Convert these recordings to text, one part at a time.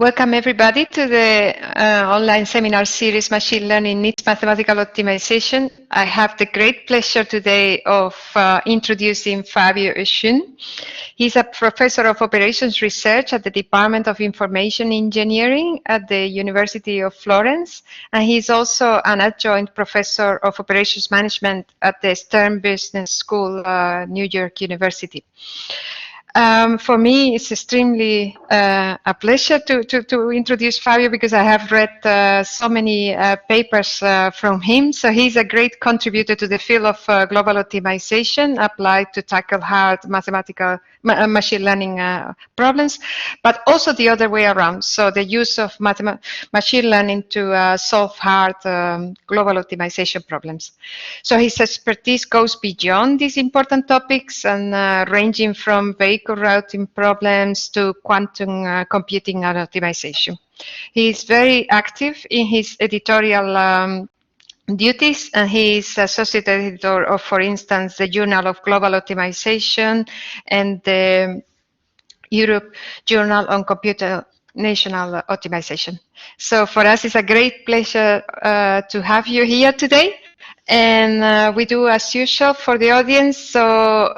Welcome everybody to the online seminar series Machine Learning Needs Mathematical Optimization. I have the great pleasure today of introducing Fabio Schoen. He's a professor of operations research at the Department of Information Engineering at the University of Florence, and he's also an adjunct professor of operations management at the Stern Business School, New York University. For me, it's extremely a pleasure to introduce Fabio because I have read so many papers from him. So he's a great contributor to the field of global optimization applied to tackle hard mathematical machine learning problems, but also the other way around. So the use of machine learning to solve hard global optimization problems. So his expertise goes beyond these important topics and ranging from vehicle routing problems to quantum computing and optimization. He is very active in his editorial duties, and he is associate editor of, for instance, the Journal of Global Optimization and the Europe Journal on Computational Optimization. So for us, it's a great pleasure to have you here today. And we do as usual for the audience. So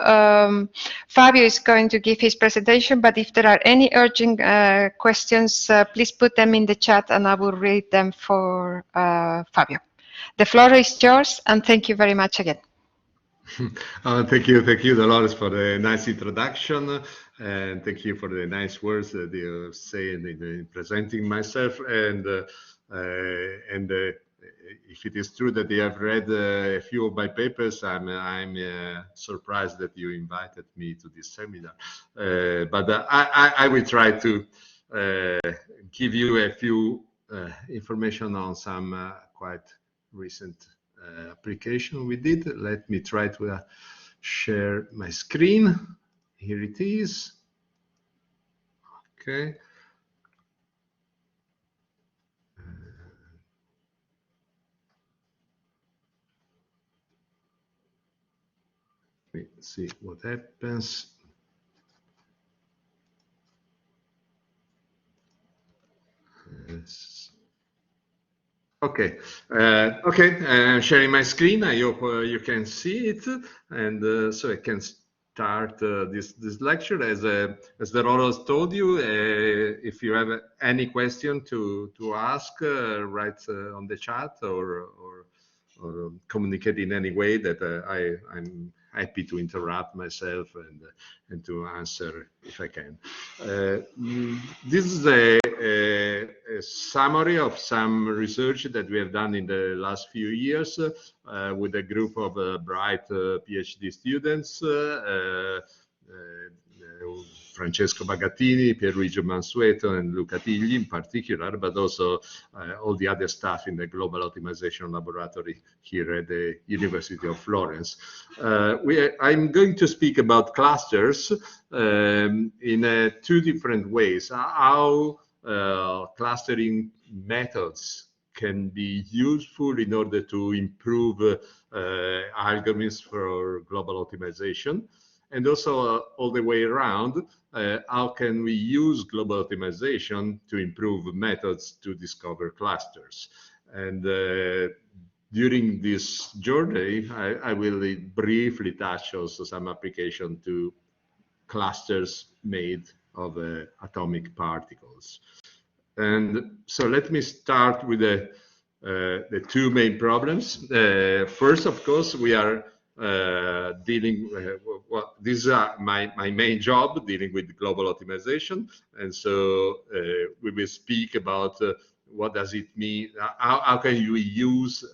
Fabio is going to give his presentation, but if there are any urgent questions, please put them in the chat and I will read them for Fabio. The floor is yours, and thank you very much again. Thank you, Dolores, for the nice introduction, and thank you for the nice words that you say in presenting myself. And if it is true that you have read a few of my papers, I'm surprised that you invited me to this seminar. But I will try to give you a few information on some quite recent application we did. Let me try to share my screen. Here it is. Okay. Let's see what happens. Yes. Okay, I'm sharing my screen. I hope you can see it, and so I can start this lecture. As Dolores told you, if you have any question to ask, write on the chat or communicate in any way that I'm happy to interrupt myself and to answer if I can. This is a summary of some research that we have done in the last few years with a group of bright PhD students, Francesco Bagattini, Pierluigi Mansueto, and Luca Tigli in particular, but also all the other staff in the Global Optimization Laboratory here at the University of Florence. I'm going to speak about clusters in two different ways. How clustering methods can be useful in order to improve algorithms for global optimization. And also all the way around, how can we use global optimization to improve methods to discover clusters? And during this journey, I will briefly touch also some application to clusters made of atomic particles. And so let me start with the two main problems. First, of course, we are dealing well, this is my main job, dealing with global optimization, and so we will speak about what does it mean, how can you use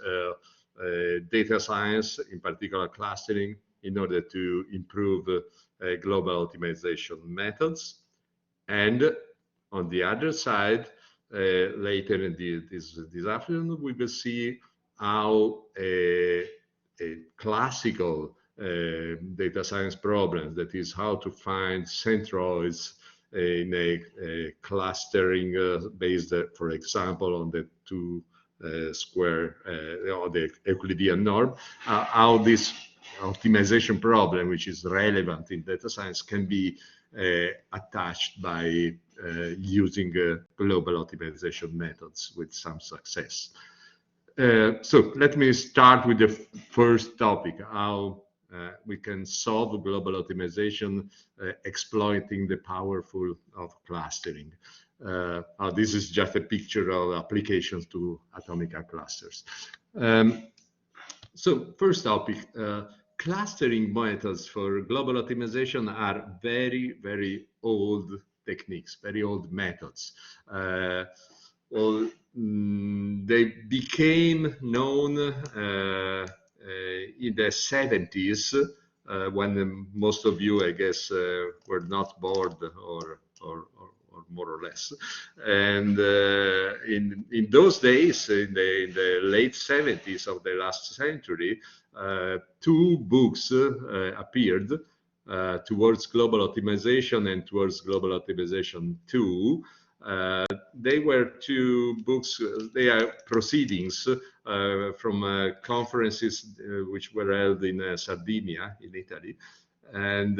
data science, in particular clustering, in order to improve global optimization methods. And on the other side, later in this afternoon, we will see how a classical data science problem, that is how to find centroids in a clustering based, for example, on the two square or the Euclidean norm, how this optimization problem, which is relevant in data science, can be attached by using global optimization methods with some success. So let me start with the first topic, how we can solve global optimization exploiting the powerful of clustering. This is just a picture of applications to atomic clusters. So first topic, clustering methods for global optimization are very, very old techniques, very old methods. They became known in the 70s when most of you, I guess, were not bored or more or less. And in those days, in the late 70s of the last century, two books appeared towards global optimization and towards global optimization 2. They were two books, they are proceedings from conferences which were held in Sardinia, in Italy. And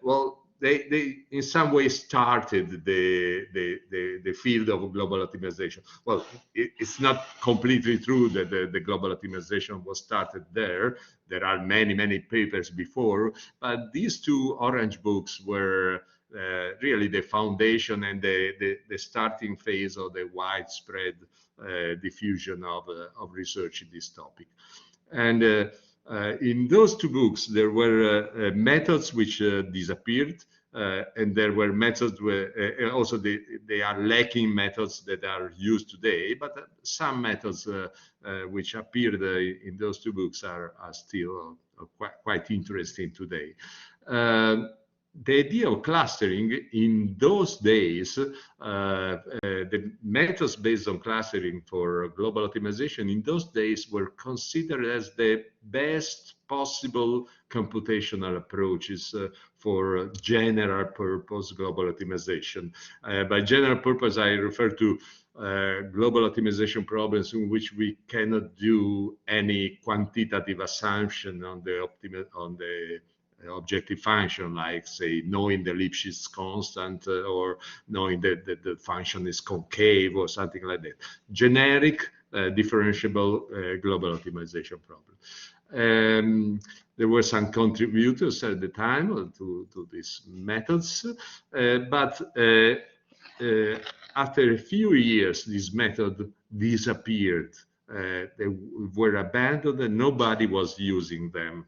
well, they in some way started the field of global optimization. Well, it's not completely true that the global optimization was started there. There are many, many papers before, but these two orange books were really the foundation and the starting phase of the widespread diffusion of research in this topic. And in those two books, there were methods which disappeared, and there were methods where also they are lacking methods that are used today, but some methods which appeared in those two books are still quite interesting today. The idea of clustering in those days, the methods based on clustering for global optimization in those days were considered as the best possible computational approaches for general purpose global optimization. By general purpose, I refer to global optimization problems in which we cannot do any quantitative assumption on the objective function, like say knowing the Lipschitz constant or knowing that the function is concave or something like that. Generic differentiable global optimization problem. There were some contributors at the time to these methods, but after a few years, this method disappeared. They were abandoned and nobody was using them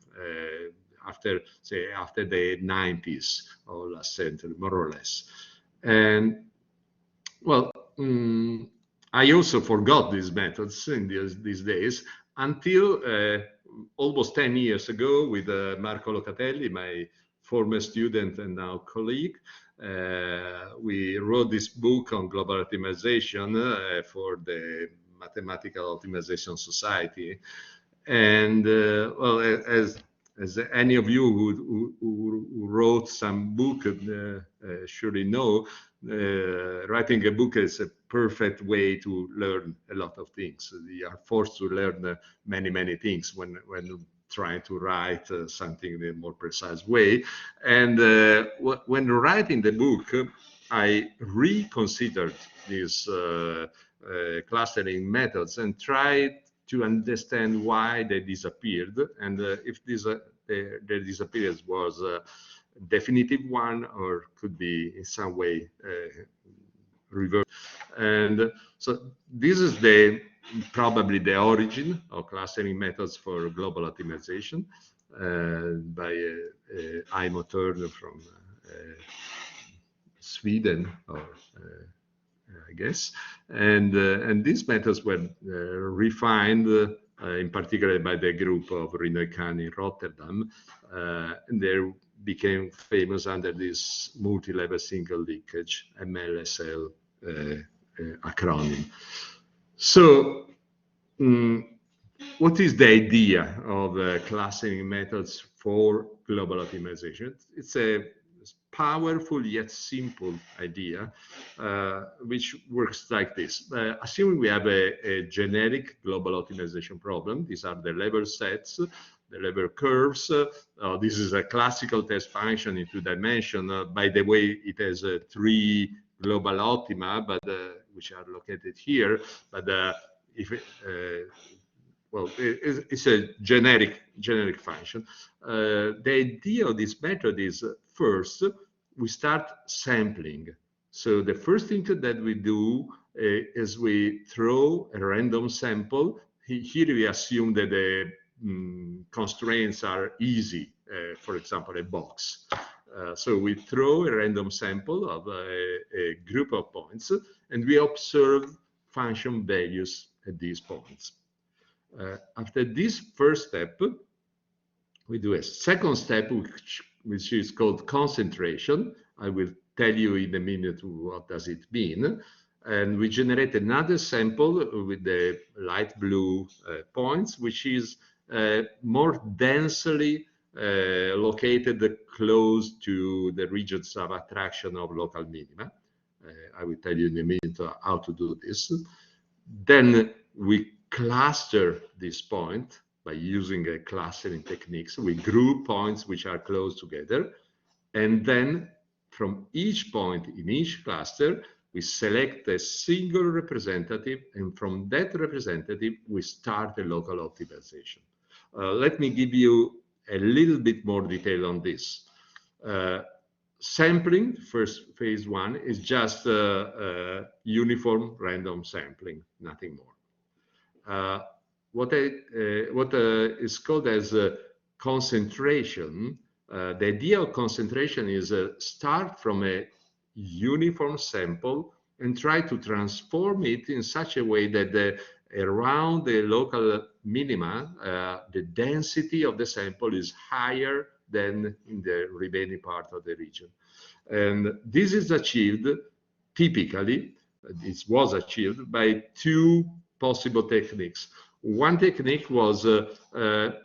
after the 90s of last century, more or less. And well, I also forgot these methods in these days until almost 10 years ago with Marco Locatelli, my former student and now colleague. We wrote this book on global optimization for the Mathematical Optimization Society. And well, as any of you who wrote some book surely know, writing a book is a perfect way to learn a lot of things. You are forced to learn many, many things when trying to write something in a more precise way. And when writing the book, I reconsidered these clustering methods and tried to understand why they disappeared and if their disappearance was a definitive one or could be in some way reversed. And so this is probably the origin of clustering methods for global optimization by Aimo Turner from Sweden, or I guess, and these methods were refined in particular by the group of Rinoy-Khan in Rotterdam, and they became famous under this multi-level single leakage MLSL acronym. So, what is the idea of clustering methods for global optimization? It's a powerful yet simple idea, which works like this. Assuming we have a generic global optimization problem, these are the level sets the level curves. This is a classical test function in 2 dimensions. By the way, it has 3 global optima, but which are located here. But well, it's a generic function. The idea of this method is first we start sampling. So the first thing that we do is we throw a random sample. Here we assume that the constraints are easy. For example, a box. So we throw a random sample of a group of points, and we observe function values at these points. After this first step, we do a second step, which is called concentration. I will tell you in a minute what does it mean. And we generate another sample with the light blue points, which is more densely located close to the regions of attraction of local minima. I will tell you in a minute how to do this. Then we cluster this point by using a clustering techniques. We group points which are close together, and then from each point in each cluster, we select a single representative, and from that representative, we start a local optimization. Let me give you a little bit more detail on this. Sampling, first phase 1, is just uniform random sampling, nothing more. What is called as concentration, the idea of concentration is start from a uniform sample and try to transform it in such a way that around the local minima, the density of the sample is higher than in the remaining part of the region. And this is achieved, typically, this was achieved by 2 possible techniques. One technique was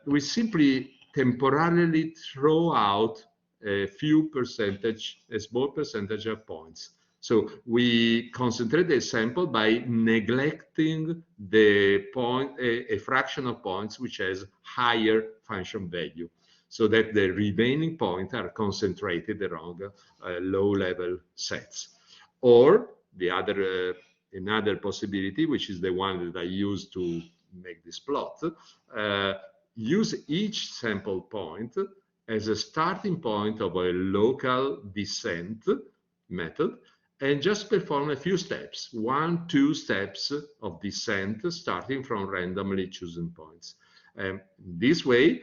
we simply temporarily throw out a small percentage of points. So we concentrate the sample by neglecting the point, a fraction of points which has higher function value, so that the remaining points are concentrated around low-level sets. Or the other, another possibility, which is the one that I use to make this plot, use each sample point as a starting point of a local descent method, and just perform a few steps, 1-2 steps of descent starting from randomly chosen points. This way,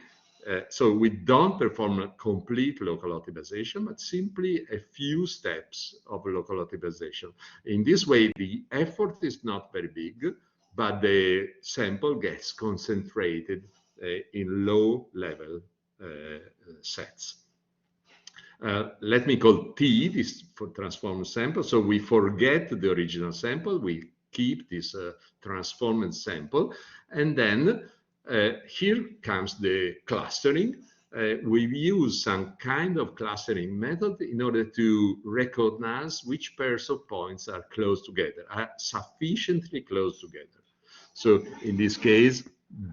so we don't perform a complete local optimization, but simply a few steps of local optimization. In this way, the effort is not very big, but the sample gets concentrated in low-level sets. Let me call T this for transformed sample. So we forget the original sample, we keep this transformed sample, and then here comes the clustering. We use some kind of clustering method in order to recognize which pairs of points are close together, are sufficiently close together. So in this case,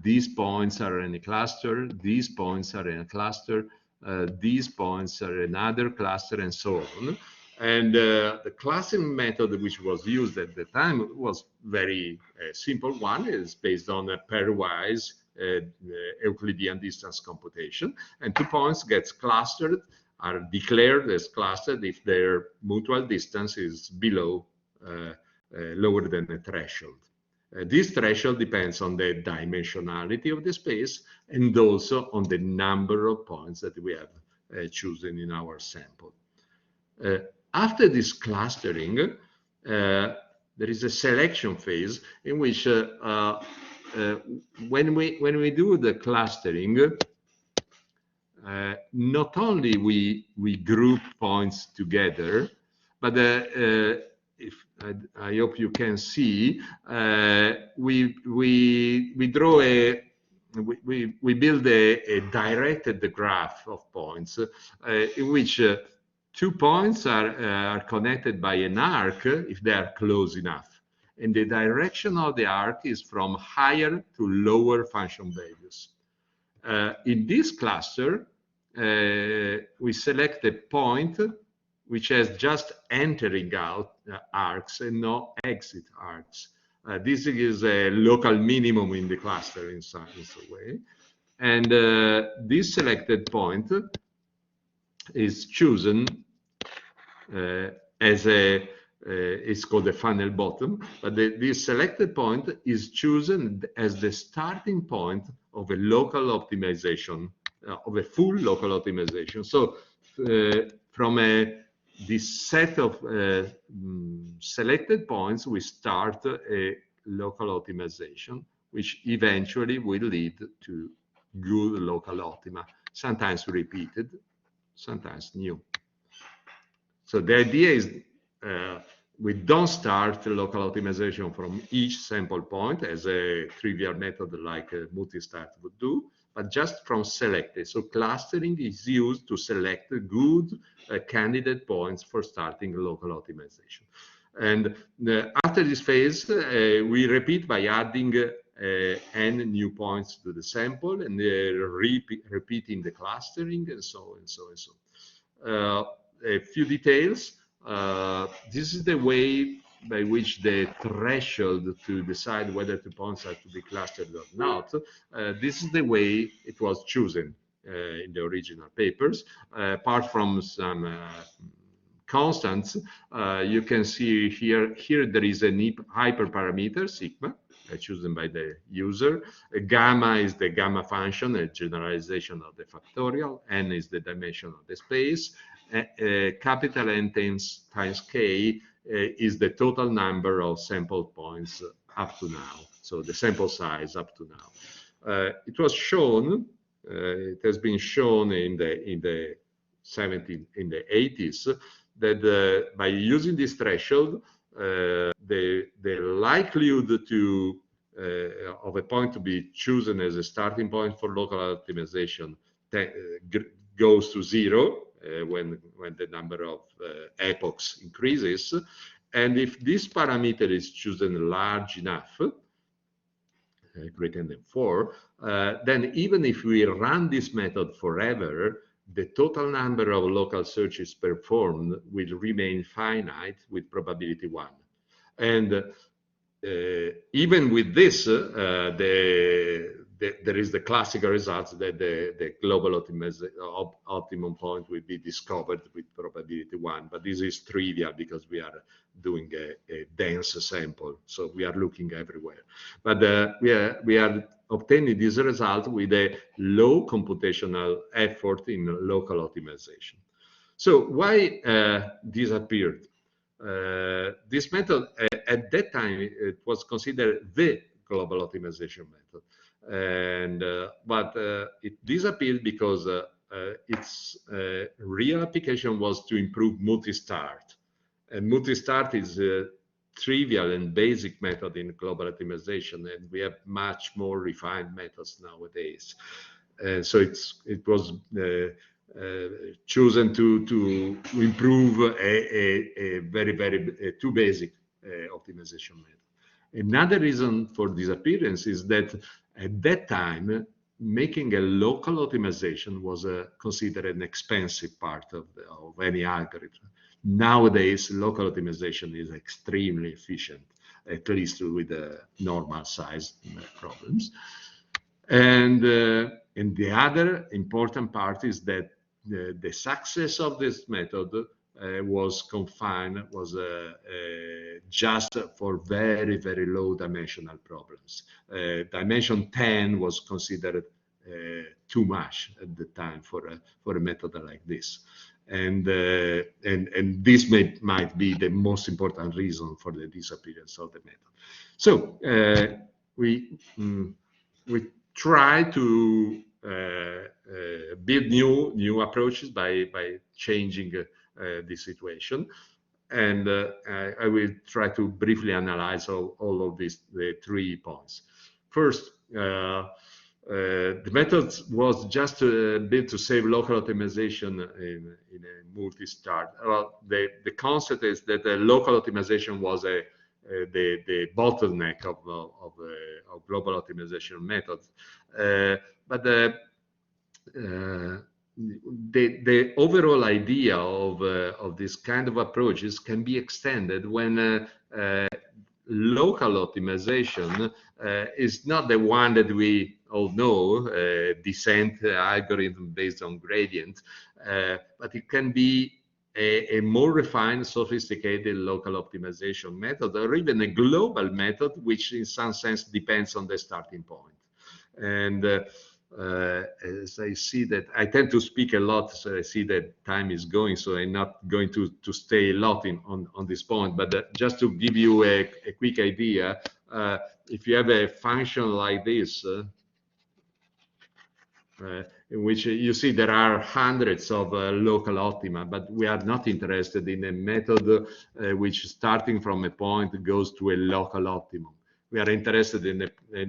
these points are in a cluster, these points are in a cluster, these points are another cluster, and so on. And the clustering method which was used at the time was very simple one. It's based on a pairwise Euclidean distance computation, and 2 points gets clustered, are declared as clustered if their mutual distance is below, lower than a threshold. This threshold depends on the dimensionality of the space and also on the number of points that we have chosen in our sample. After this clustering, there is a selection phase in which when we do the clustering, not only we group points together, but if I hope you can see, we draw we build a directed graph of points in which 2 points are connected by an arc if they are close enough, and the direction of the arc is from higher to lower function values. In this cluster, we select a point which has just entering out arcs and no exit arcs. This is a local minimum in the cluster in some way. And this selected point is chosen as a, it's called the funnel bottom, but this selected point is chosen as the starting point of a local optimization, of a full local optimization. So from this set of selected points, we start a local optimization, which eventually will lead to good local optima, sometimes repeated, sometimes new. So the idea is we don't start local optimization from each sample point as a trivial method like multi-start would do, but just from selected. So clustering is used to select good candidate points for starting local optimization. And after this phase, we repeat by adding n new points to the sample and repeating the clustering and so on and so on and so. A few details. This is the way by which the threshold to decide whether two points have to be clustered or not. This is the way it was chosen in the original papers. Apart from some constants, you can see here there is a hyperparameter, sigma, chosen by the user. Gamma is the gamma function, a generalization of the factorial. N is the dimension of the space. Capital N times K is the total number of sample points up to now. So the sample size up to now. It was shown, it has been shown in the 80s that by using this threshold, the likelihood to of a point to be chosen as a starting point for local optimization goes to 0 when the number of epochs increases. And if this parameter is chosen large enough, greater than 4, then even if we run this method forever, the total number of local searches performed will remain finite with probability 1. And even with this, there is the classical result that the global optimum point will be discovered with probability 1. But this is trivial because we are doing a dense sample, so we are looking everywhere. But we are obtaining this result with a low computational effort in local optimization. So why this appeared? This method, at that time, it was considered the global optimization method. And but it disappeared because its real application was to improve multi-start. And multi-start is a trivial and basic method in global optimization, and we have much more refined methods nowadays. So it was chosen to improve a very too basic optimization method. Another reason for disappearance is that at that time, making a local optimization was considered an expensive part of any algorithm. Nowadays, local optimization is extremely efficient, at least with the normal size problems. And the other important part is that the success of this method was confined, just for very low dimensional problems. Dimension 10 was considered too much at the time for a method like this. And this might be the most important reason for the disappearance of the method. So we try to build new approaches by changing the situation, and I will try to briefly analyze all of these the 3 points. First, the method was just built to save local optimization in a multi-start. Well, the concept is that the local optimization was the bottleneck of global optimization methods. But the overall idea of this kind of approaches can be extended when local optimization is not the one that we all know, descent algorithm based on gradient, but it can be a more refined, sophisticated local optimization method, or even a global method, which in some sense depends on the starting point. And as I see that I tend to speak a lot, so I see that time is going, so I'm not going to stay a lot on this point, but just to give you a quick idea, if you have a function like this, in which you see there are hundreds of local optima, but we are not interested in a method which starting from a point goes to a local optimum. We are interested in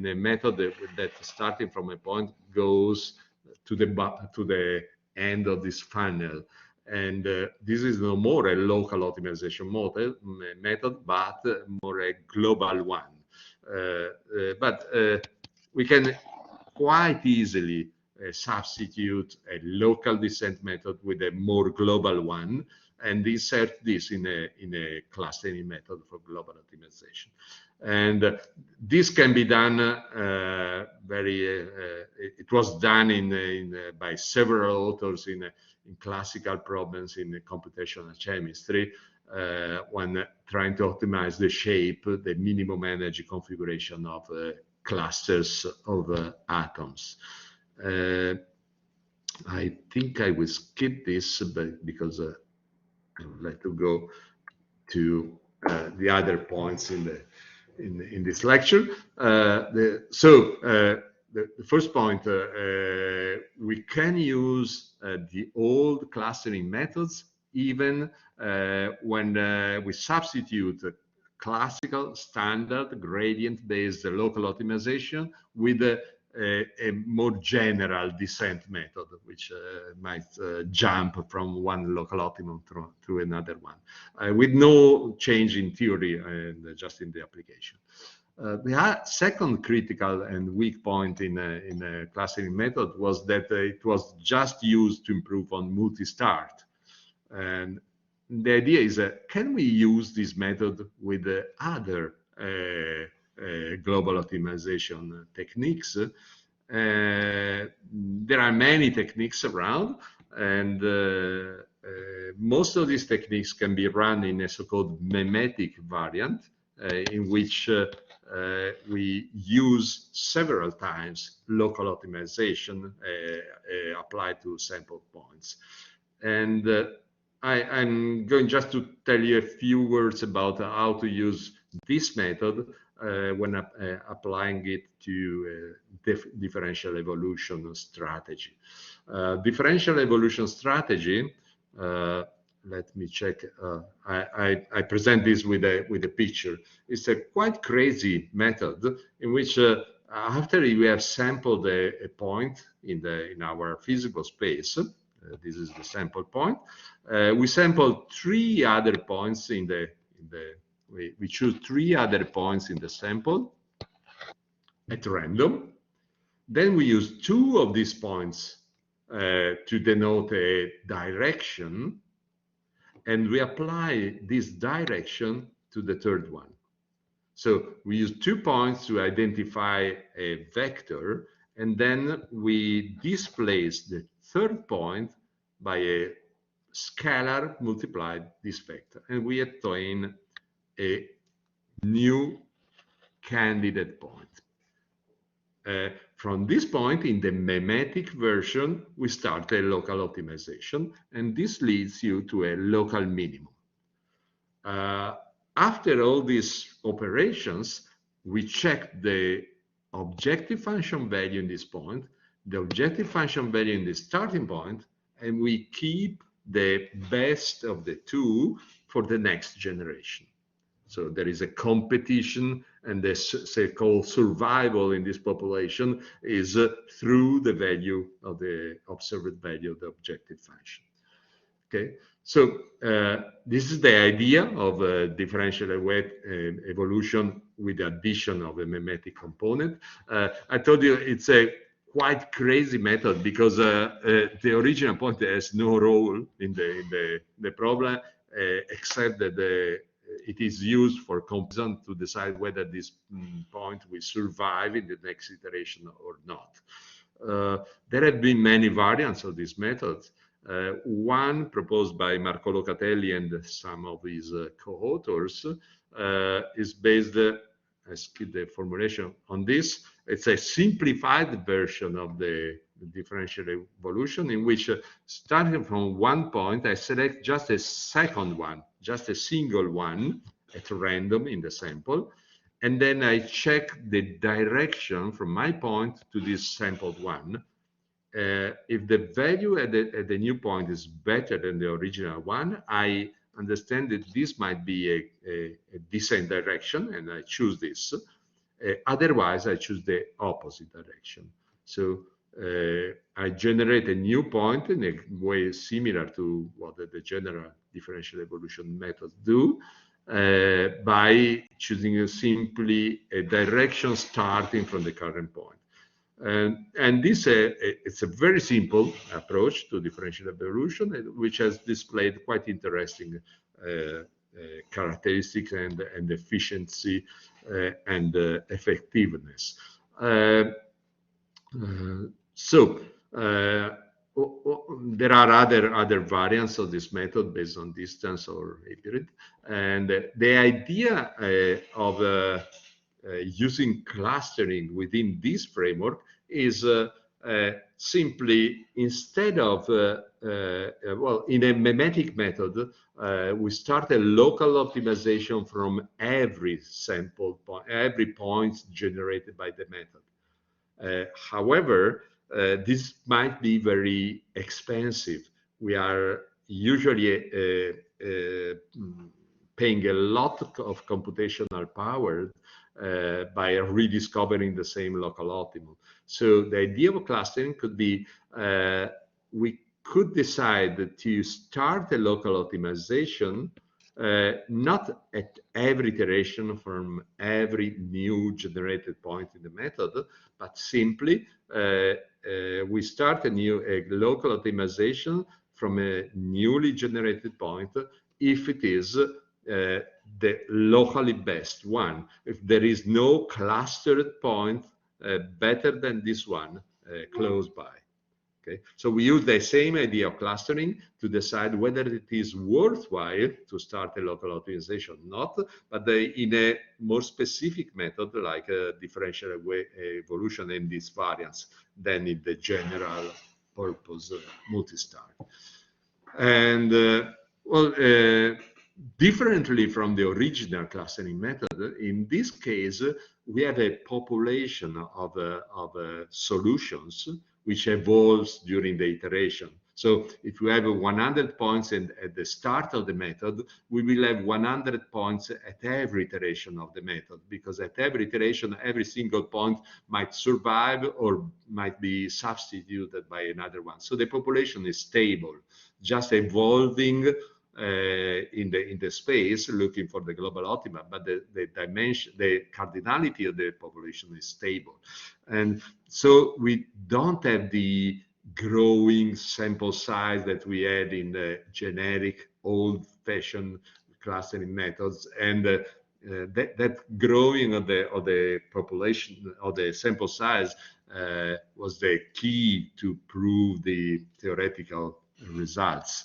a method that starting from a point goes to the end of this funnel. And this is no more a local optimization method, but more a global one. But we can quite easily substitute a local descent method with a more global one and insert this in a clustering method for global optimization. And this can be done it was done by several authors in classical problems in computational chemistry when trying to optimize the shape, the minimum energy configuration of clusters of atoms. I think I will skip this because I would like to go to the other points in this lecture. The first point, we can use the old clustering methods even when we substitute classical standard gradient-based local optimization with a more general descent method, which might jump from one local optimum to another one, with no change in theory and just in the application. The second critical and weak point in a clustering method was that it was just used to improve on multi-start. And the idea is, can we use this method with other global optimization techniques? There are many techniques around, and most of these techniques can be run in a so-called memetic variant, in which we use several times local optimization applied to sample points. And I'm going just to tell you a few words about how to use this method when applying it to differential evolution strategy. Differential evolution strategy, let me check. I present this with a picture. It's a quite crazy method in which after we have sampled a point in our physical space, this is the sample point. We sample three other points we choose three other points in the sample at random. Then we use two of these points to denote a direction, and we apply this direction to the third one. So we use 2 points to identify a vector, and then we displace the third point by a scalar multiplied this vector, and we obtain a new candidate point. From this point, in the memetic version, we start a local optimization, and this leads you to a local minimum. After all these operations, we check the objective function value in this point, the objective function value in the starting point, and we keep the best of the two for the next generation. So there is a competition, and the so-called survival in this population is through the value of the observed value of the objective function. Okay, so this is the idea of differential evolution with the addition of a memetic component. I told you it's a quite crazy method because the original point has no role in the problem, except that it is used for comparison to decide whether this point will survive in the next iteration or not. There have been many variants of this method. One proposed by Marco Locatelli and some of his co-authors is based, I skip the formulation on this. It's a simplified version of the differential evolution in which, starting from one point, I select just a second one, just a single one at random in the sample, and then I check the direction from my point to this sampled one. If the value at the new point is better than the original one, I understand that this might be a descent direction, and I choose this. Otherwise, I choose the opposite direction. So I generate a new point in a way similar to what the general differential evolution methods do, by choosing simply a direction starting from the current point. And this it's a very simple approach to differential evolution, which has displayed quite interesting characteristics and efficiency and effectiveness. There are other variants of this method based on distance or hybrid, and the idea of using clustering within this framework is simply, instead of well, in a memetic method, we start a local optimization from every sample point, every point generated by the method. However, this might be very expensive. We are usually paying a lot of computational power by rediscovering the same local optimum. So the idea of clustering could be, we could decide to start a local optimization not at every iteration from every new generated point in the method, but simply we start a local optimization from a newly generated point if it is the locally best one. If there is no clustered point better than this one close by. Okay, so we use the same idea of clustering to decide whether it is worthwhile to start a local optimization or not, but in a more specific method like differential evolution and these variants than in the general purpose multi-star. And differently from the original clustering method, in this case, we have a population of solutions which evolves during the iteration. So if we have 100 points at the start of the method, we will have 100 points at every iteration of the method, because at every iteration, every single point might survive or might be substituted by another one. So the population is stable, just evolving in the space, looking for the global optima, but the dimension, the cardinality of the population is stable. And so we don't have the growing sample size that we had in the generic old-fashioned clustering methods, and that growing of the population, of the sample size, was the key to prove the theoretical results.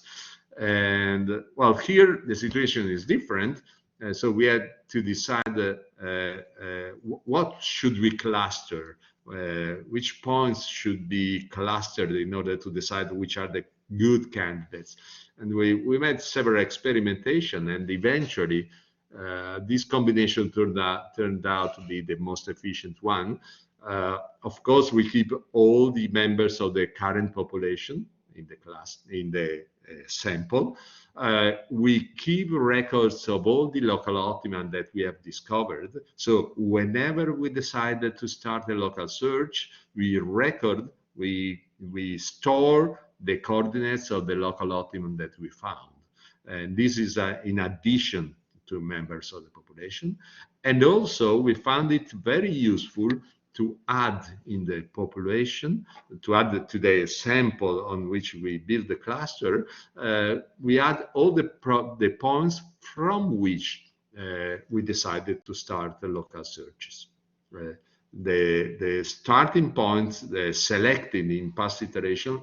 And well, here the situation is different. So we had to decide what should we cluster, which points should be clustered in order to decide which are the good candidates. And we made several experimentation, and eventually this combination turned out to be the most efficient one. Of course, we keep all the members of the current population in the class, in the sample. We keep records of all the local optima that we have discovered. So whenever we decided to start a local search, we record, we store the coordinates of the local optimum that we found. And this is in addition to members of the population. And also we found it very useful to add in the population, to add to the sample on which we build the cluster, we add all the points from which we decided to start the local searches. The starting points selected in past iteration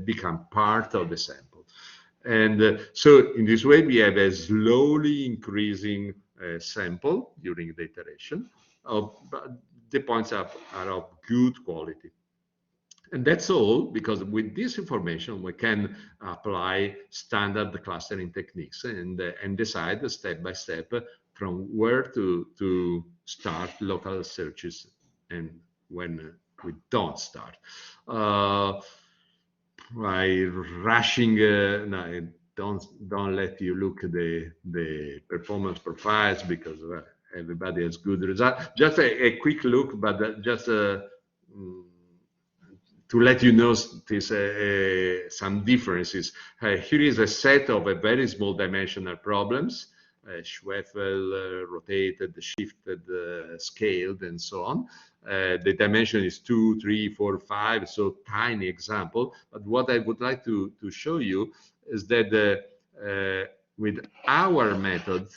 become part of the sample. And so in this way, we have a slowly increasing sample during the iteration. But the points are of good quality. And that's all, because with this information, we can apply standard clustering techniques and decide step by step from where to start local searches and when we don't start. By rushing, no, don't let you look at the performance profiles, because everybody has good results. Just a quick look, but just to let you know some differences. Here is a set of very small dimensional problems, Schwefel, rotated, shifted, scaled, and so on. The dimension is 2, 3, 4, 5, so tiny example. But what I would like to show you is that with our method,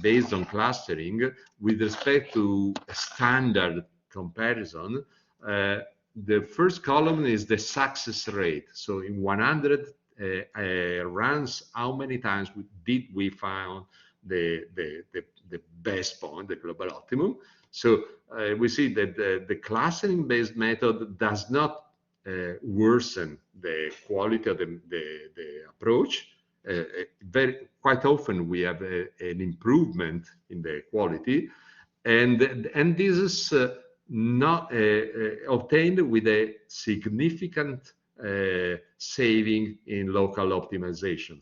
based on clustering, with respect to a standard comparison, the first column is the success rate. So in 100 runs, how many times did we find the best point, the global optimum? So we see that the clustering-based method does not worsen the quality of the approach. Quite often we have an improvement in the quality, and this is not obtained with a significant saving in local optimization.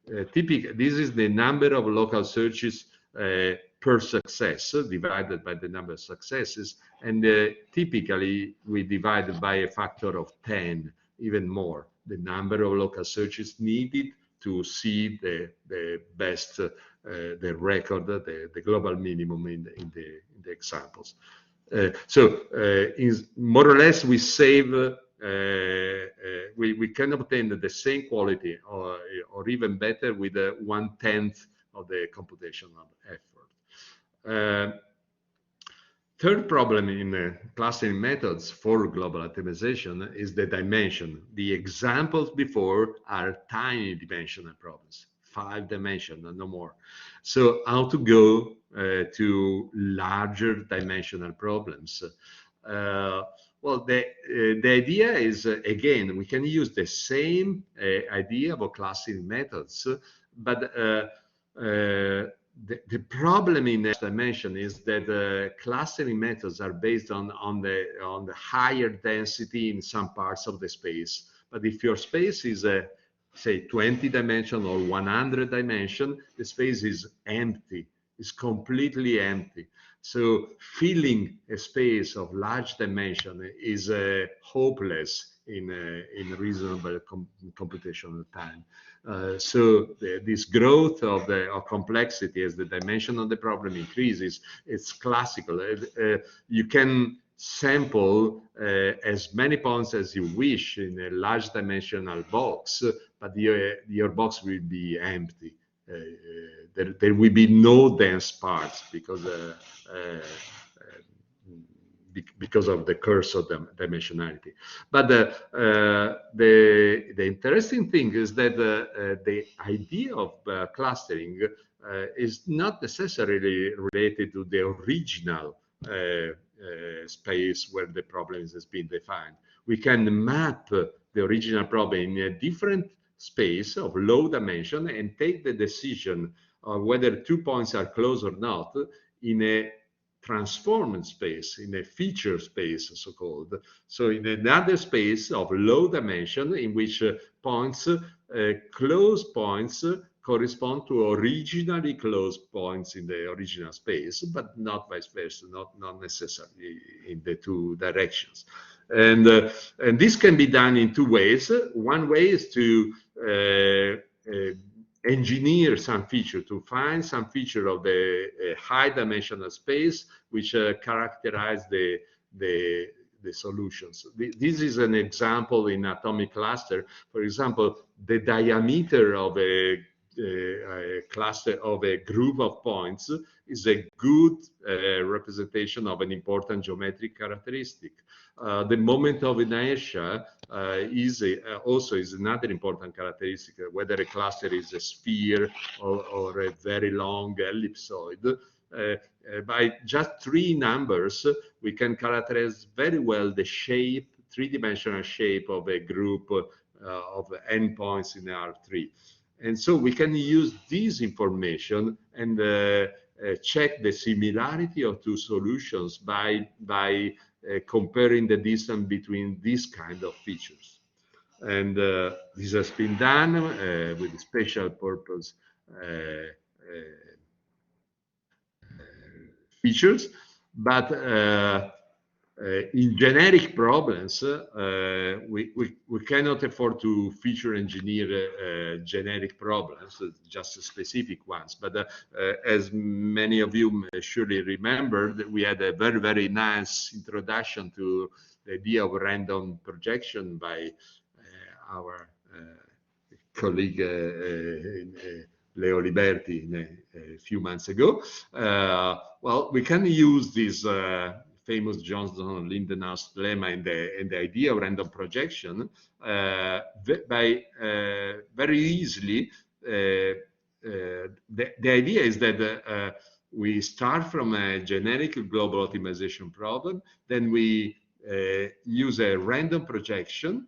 This is the number of local searches per success divided by the number of successes, and typically we divide it by a factor of 10, even more, the number of local searches needed to see the best, the record, the global minimum in the examples. So more or less we save, we can obtain the same quality or even better with 1/10 of the computational effort. Third problem in clustering methods for global optimization is the dimension. The examples before are tiny dimensional problems, 5 dimensions and no more. So how to go to larger dimensional problems? Well, the idea is, again, we can use the same idea of clustering methods, but the problem in this dimension is that clustering methods are based on the higher density in some parts of the space. But if your space is say 20 dimension or 100 dimension, the space is empty, it's completely empty. So filling a space of large dimension is hopeless in reasonable computational time. So this growth of complexity as the dimension of the problem increases, it's classical. You can sample as many points as you wish in a large dimensional box, but your box will be empty. There will be no dense parts because of the curse of dimensionality. But the interesting thing is that the idea of clustering is not necessarily related to the original space where the problem has been defined. We can map the original problem in a different space of low dimension and take the decision of whether 2 points are close or not in a transformed space, in a feature space, so-called. So in another space of low dimension in which points, close points correspond to originally closed points in the original space, but not vice versa, not necessarily in the two directions. And this can be done in 2 ways. One way is to engineer some feature, to find some feature of the high dimensional space which characterize the the solutions. This is an example in atomic cluster. For example, the diameter of a cluster of a group of points is a good representation of an important geometric characteristic. The moment of inertia also is another important characteristic, whether a cluster is a sphere or a very long ellipsoid. By just 3 numbers, we can characterize very well the shape, 3-dimensional shape of a group of n points in R3. And so we can use this information and check the similarity of 2 solutions by comparing the distance between these kind of features. And this has been done with special purpose features, but in generic problems, we cannot afford to feature engineer generic problems, just specific ones. But as many of you surely remember, that we had a very, very nice introduction to the idea of random projection by our colleague Leo Liberti a few months ago. Well, we can use this famous Johnson-Lindenhurst lemma and the idea of random projection by very easily. The idea is that we start from a generic global optimization problem, then we use a random projection.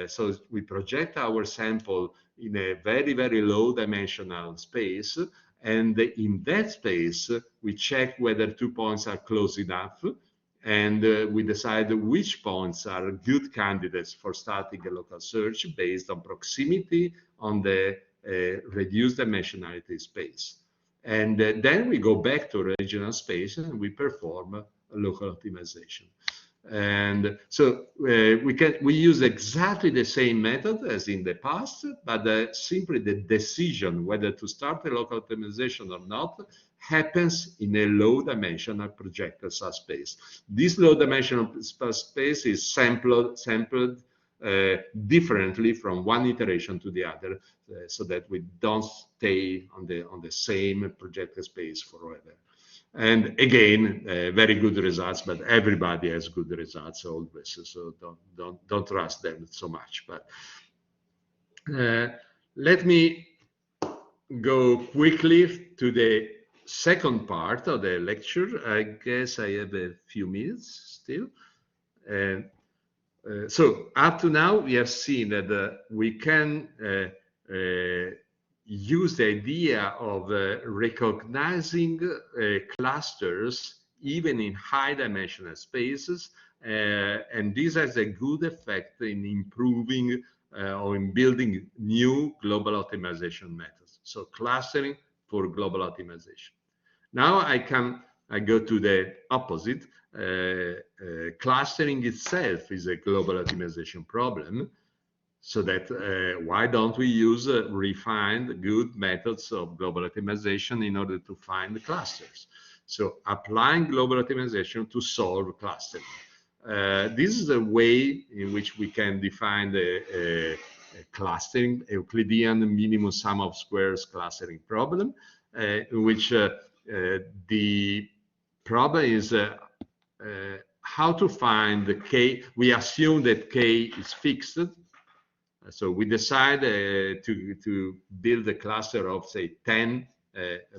So we project our sample in a very, very low dimensional space, and in that space we check whether 2 points are close enough, and we decide which points are good candidates for starting a local search based on proximity on the reduced dimensionality space. And then we go back to original space and we perform a local optimization. And so we use exactly the same method as in the past, but simply the decision whether to start a local optimization or not happens in a low dimensional projected subspace. This low dimensional subspace is sampled differently from one iteration to the other, so that we don't stay on the same projected space forever. And again, very good results, but everybody has good results always, so don't trust them so much. But let me go quickly to the second part of the lecture. I guess I have a few minutes still. So up to now, we have seen that we can use the idea of recognizing clusters even in high dimensional spaces, and this has a good effect in improving or in building new global optimization methods. So clustering for global optimization. Now I go to the opposite. Clustering itself is a global optimization problem. So that why don't we use refined good methods of global optimization in order to find the clusters? So applying global optimization to solve clustering. This is a way in which we can define the clustering, Euclidean minimum sum of squares clustering problem, in which the problem is how to find the k. We assume that k is fixed. So we decide to build a cluster of, say, 10,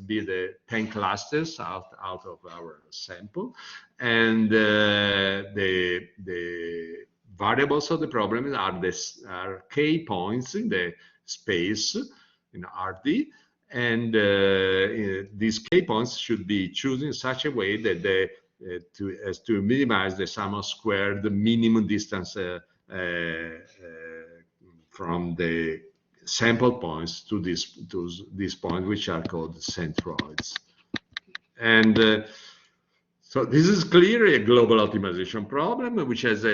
build 10 clusters out of our sample. And the variables of the problem are k points in the space in RD. And these k points should be chosen in such a way that as to minimize the sum of squared, the minimum distance from the sample points to these points, which are called centroids. And so this is clearly a global optimization problem, which has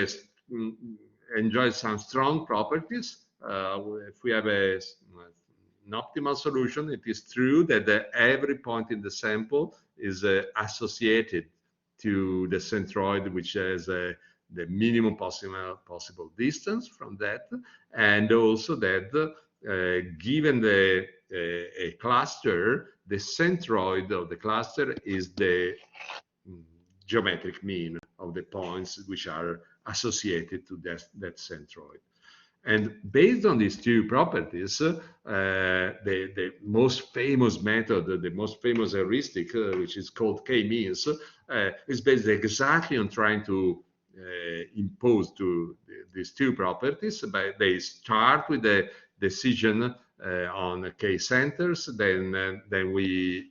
enjoys some strong properties. If we have an optimal solution, it is true that every point in the sample is associated to the centroid, which has the minimum possible distance from that, and also that given a cluster, the centroid of the cluster is the geometric mean of the points which are associated to that centroid. And based on these two properties, the most famous method, the most famous heuristic, which is called k-means, is based exactly on trying to impose these two properties. But they start with the decision on k-centers, then we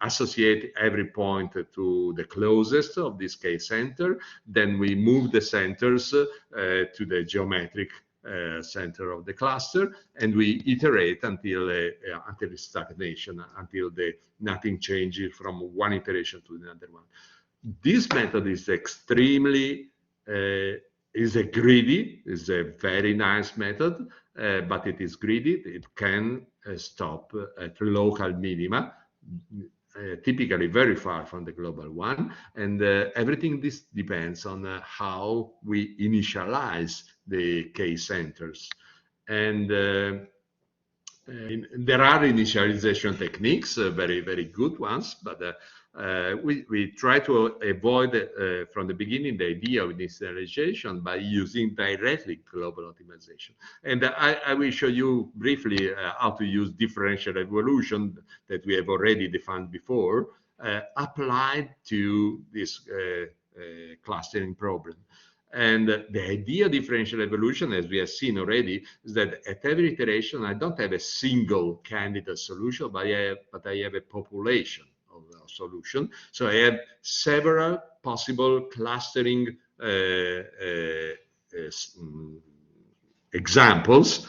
associate every point to the closest of this k-center, then we move the centers to the geometric center of the cluster, and we iterate until stagnation, until nothing changes from one iteration to another one. This method is extremely is a very nice method, but it is greedy. It can stop at local minima, typically very far from the global one, and everything this depends on how we initialize the k-centers. And there are initialization techniques, very, very good ones, but we try to avoid from the beginning the idea of initialization by using directly global optimization. And I will show you briefly how to use differential evolution that we have already defined before, applied to this clustering problem. And the idea of differential evolution, as we have seen already, is that at every iteration, I don't have a single candidate solution, but I have a population of solution. So I have several possible clustering examples.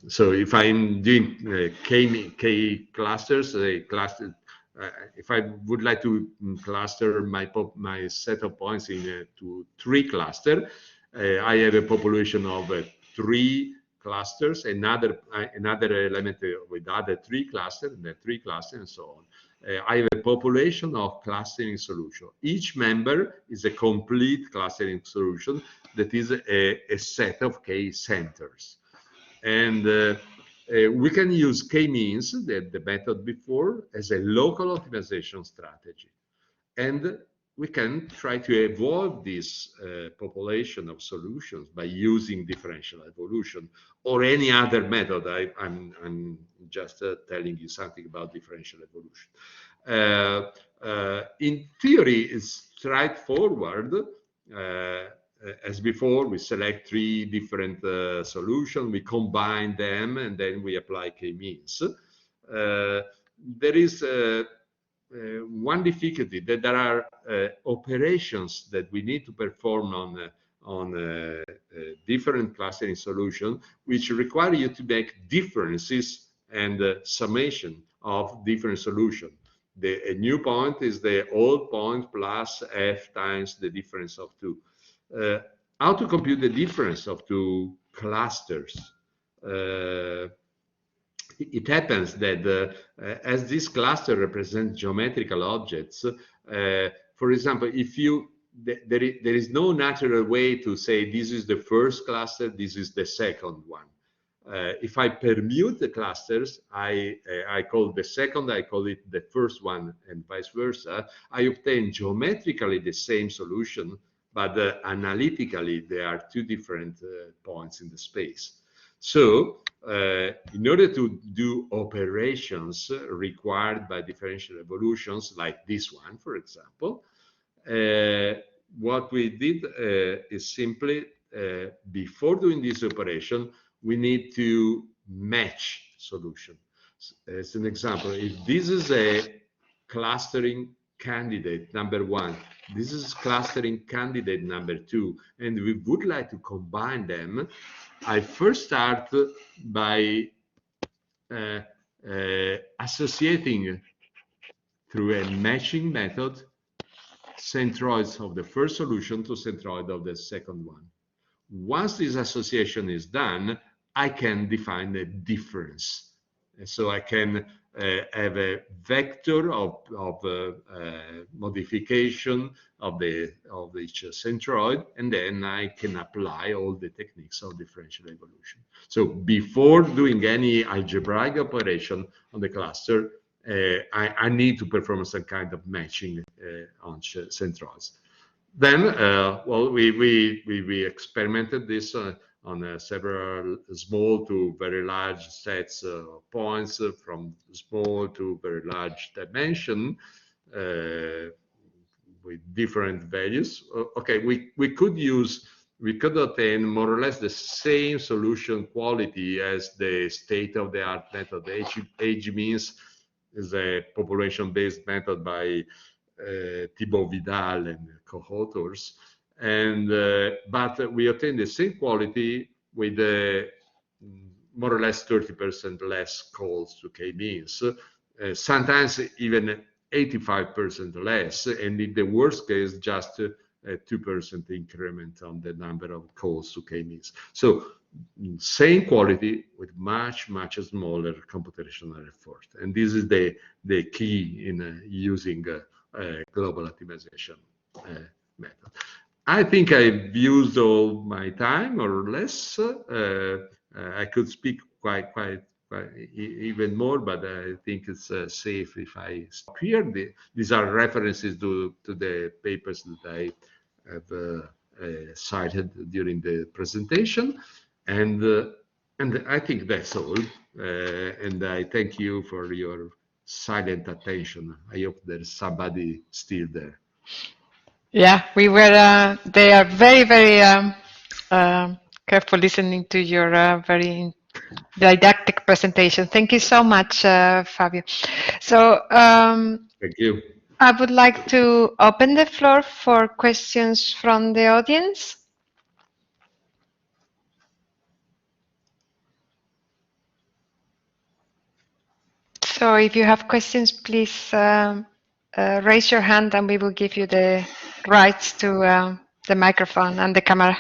So if I'm doing K clusters, if I would like to cluster my set of points into 3 clusters, I have a population of 3 clusters, another element with other 3 clusters, and then 3 clusters, and so on. I have a population of clustering solution. Each member is a complete clustering solution that is a set of k-centers. And we can use k-means, the method before, as a local optimization strategy. And we can try to evolve this population of solutions by using differential evolution or any other method. I'm just telling you something about differential evolution. In theory, it's straightforward. As before, we select 3 different solutions, we combine them, and then we apply k-means. There is one difficulty, that there are operations that we need to perform on different clustering solutions, which require you to make differences and summation of different solutions. A new point is the old point plus f times the difference of 2. How to compute the difference of 2 clusters? It happens that as this cluster represents geometrical objects, for example, if there is no natural way to say this is the first cluster, this is the second one. If I permute the clusters, I call the second, I call it the first one, and vice versa. I obtain geometrically the same solution, but analytically there are 2 different points in the space. So in order to do operations required by differential evolutions, like this one, for example, what we did is simply, before doing this operation, we need to match solution. As an example, if this is a clustering candidate number 1, this is clustering candidate number 2, and we would like to combine them, I first start by associating through a matching method centroids of the first solution to centroid of the second one. Once this association is done, I can define a difference. So I can have a vector of modification of each centroid, and then I can apply all the techniques of differential evolution. So before doing any algebraic operation on the cluster, I need to perform some kind of matching on centroids. Then, well, we experimented this on several small to very large sets of points, from small to very large dimension, with different values. Okay, we could attain more or less the same solution quality as the state-of-the-art method. Age means is a population-based method by Thibaut Vidal and co-authors, and but we obtain the same quality with more or less 30% less calls to k-means, sometimes even 85% less, and in the worst case, just a 2% increment on the number of calls to k-means. So same quality with much smaller computational effort, and this is the key in using global optimization method. I think I've used all my time, or less. I could speak quite even more, but I think it's safe if I stop here. These are references to the papers that I have cited during the presentation, and I think that's all. And I thank you for your silent attention. I hope there's somebody still there. Yeah, we were. They are very careful listening to your very didactic presentation. Thank you so much, Fabio. So Thank you. I would like to open the floor for questions from the audience. So if you have questions, please raise your hand and we will give you the rights to the microphone and the camera.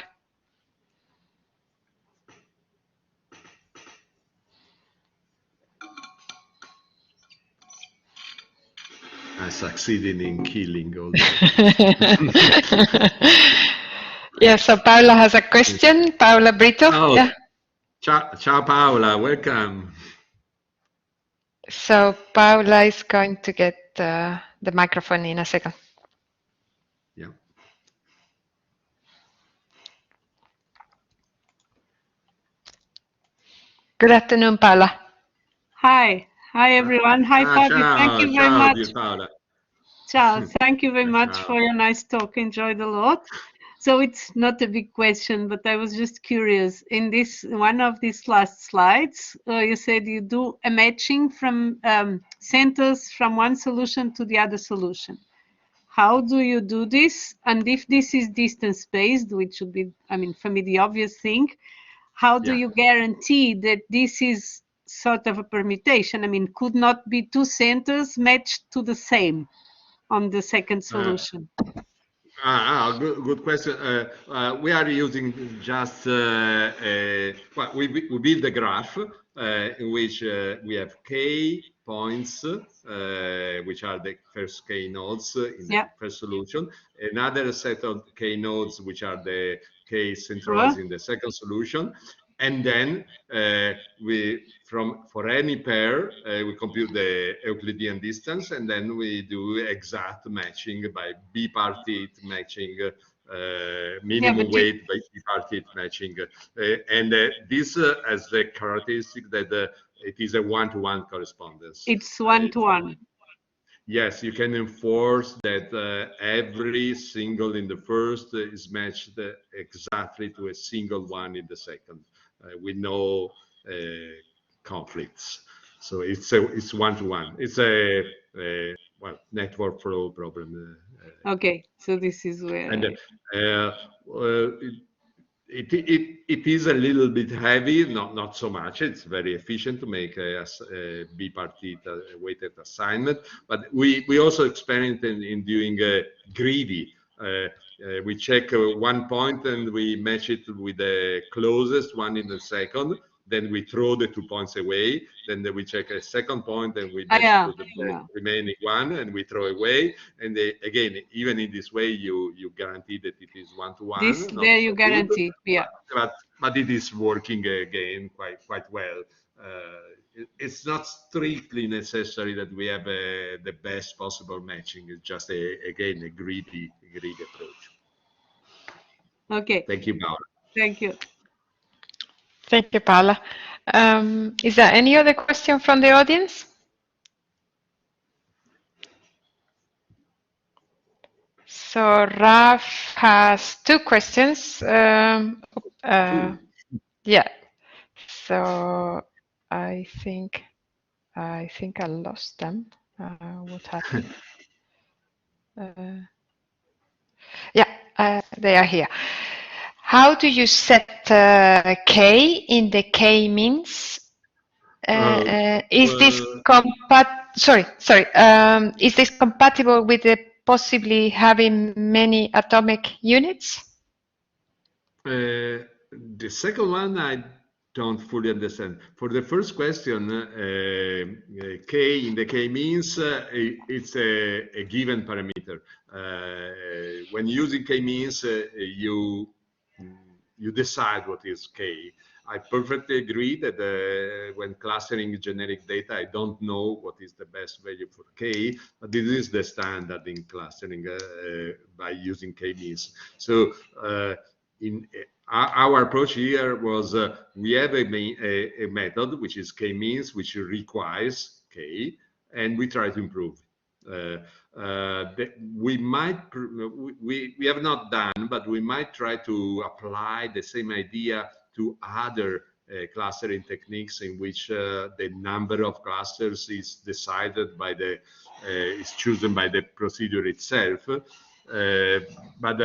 I succeeded in killing all Yes, so Paula has a question. Paula Brito. Oh, yeah. Ciao, Paola. Welcome. So Paula is going to get the microphone in a second. Yeah. Good afternoon, Paula. Hi everyone. Hi Fabio. Ciao, thank you very ciao, much. dear Paola. Ciao. Thank you very much Ciao. for your nice talk. Enjoyed a lot. So it's not a big question, but I was just curious. In this one of these last slides, you said you do a matching from centers from one solution to the other solution. How do you do this? And if this is distance-based, which would be, I mean, for me, the obvious thing, how do you guarantee that this is sort of a permutation? I mean, could not be two centers matched to the same on the second solution? Good question. We are using just well, we build a graph in which we have k points, which are the first k nodes in the first solution, another set of k nodes, which are the k centroids in the second solution, and then for any pair we compute the Euclidean distance, and then we do exact matching by bipartite matching, minimum weight by bipartite matching, and this has the characteristic that it is a one-to-one correspondence. It's one-to-one. Yes, you can enforce that every single in the first is matched exactly to a single one in the second, with no conflicts. So it's one-to-one. It's a well, network flow problem. Okay, so this is where. And it is a little bit heavy, not so much. It's very efficient to make a bipartite weighted assignment, but we also experimented in doing greedy. We check one point and we match it with the closest one in the second, then we throw the 2 points away, then we check a second point, and we match to the remaining one, and we throw away. And again, even in this way, you guarantee that it is one-to-one. There you guarantee, but it is working again quite well. It's not strictly necessary that we have the best possible matching. It's just again a greedy approach. Okay. Thank you, Paola. Thank you. Thank you, Paola. Is there any other question from the audience? So Raf has 2 questions. Yeah. So I think I lost them. What happened? Yeah, they are here. How do you set k in the k-means? Is this is this compatible with the possibly having many atomic units? The second one I don't fully understand. For the first question, k in the k-means, it's a given parameter. When using k-means, you decide what is k. I perfectly agree that when clustering generic data, I don't know what is the best value for k, but this is the standard in clustering by using k-means. So in our approach here was we have a method which is k-means, which requires k, and we try to improve. We have not done, but we might try to apply the same idea to other clustering techniques in which the number of clusters is decided by is chosen by the procedure itself. But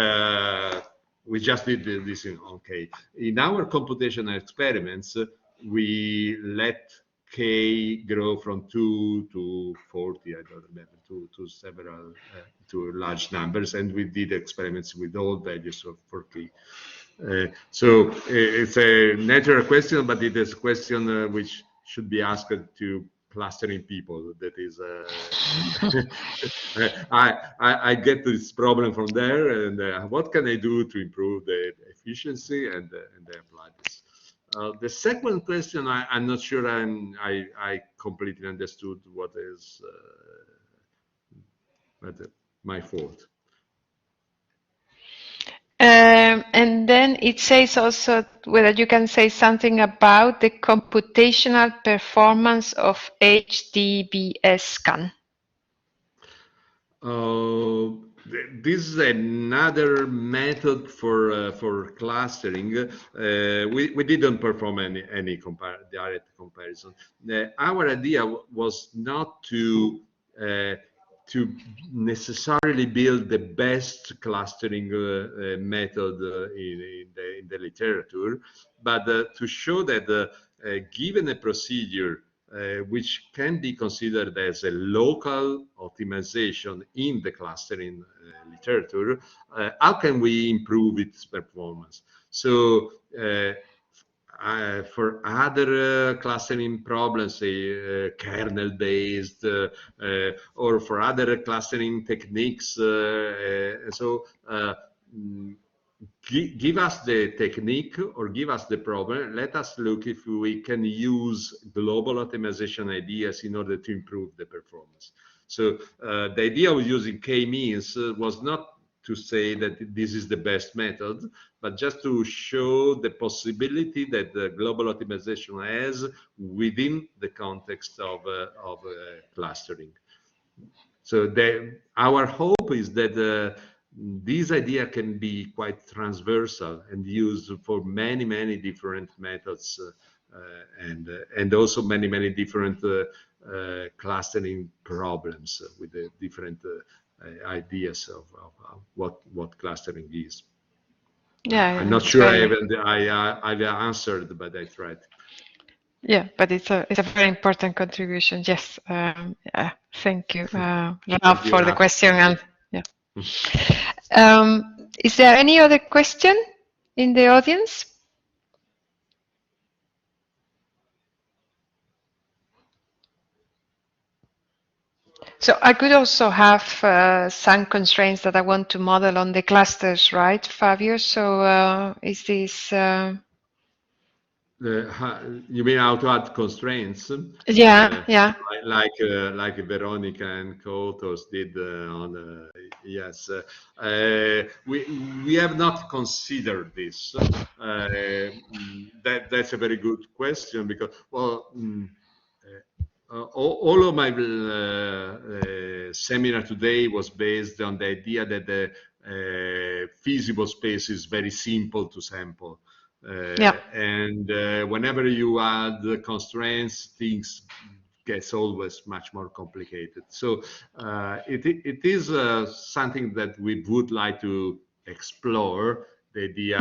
we just did this on k. In our computational experiments, we let k grow from 2 to 40, I don't remember, to several, to large numbers, and we did experiments with all values for k. So it's a natural question, but it is a question which should be asked to clustering people. That is, I get this problem from there, and what can I do to improve the efficiency, and I apply this. The second question, I'm not sure I completely understood what is my fault. And then it says also whether you can say something about the computational performance of HDBS scan. This is another method for clustering. We didn't perform any direct comparison. Our idea was not to necessarily build the best clustering method in the literature, but to show that given a procedure which can be considered as a local optimization in the clustering literature, how can we improve its performance? So for other clustering problems, say kernel-based, or for other clustering techniques, give us the technique or give us the problem. Let us look if we can use global optimization ideas in order to improve the performance. So the idea of using k-means was not to say that this is the best method, but just to show the possibility that the global optimization has within the context of clustering. So our hope is that this idea can be quite transversal and used for many different methods, and also many different clustering problems with the different ideas of what clustering is. Yeah, I'm not sure I've answered, but I tried. Yeah, but it's a very important contribution. Yes, thank you, Ralph, for the question. And yeah, is there any other question in the audience? So I could also have some constraints that I want to model on the clusters, right, Fabio? So is this... You mean how to add constraints? Yeah, yeah. Like Veronica and co-authors did on yes. We have not considered this. That's a very good question because all of my seminar today was based on the idea that the feasible space is very simple to sample. Yeah. And whenever you add constraints, things gets always much more complicated. So it is something that we would like to explore, the idea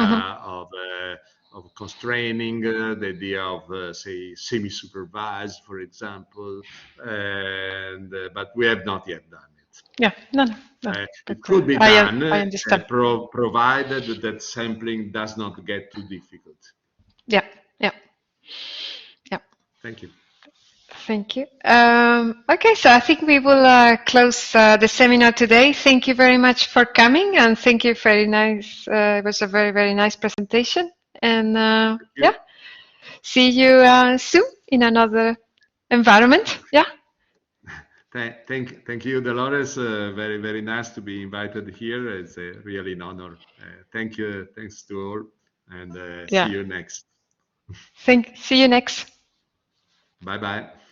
of constraining, the idea of say semi-supervised, for example, and but we have not yet done it. Yeah, no. It could be I done, understand. provided that sampling does not get too difficult. Yeah, yeah, yeah. Thank you. Thank you. Okay, so I think we will close the seminar today. Thank you very much for coming, and thank you. Very nice. It was a very, very nice presentation. And yeah, see you soon in another environment. Yeah. Thank you, Dolores. Very, very nice to be invited here. It's really an honor. Thank you. Thanks to all, and see you next. See you next. Bye bye.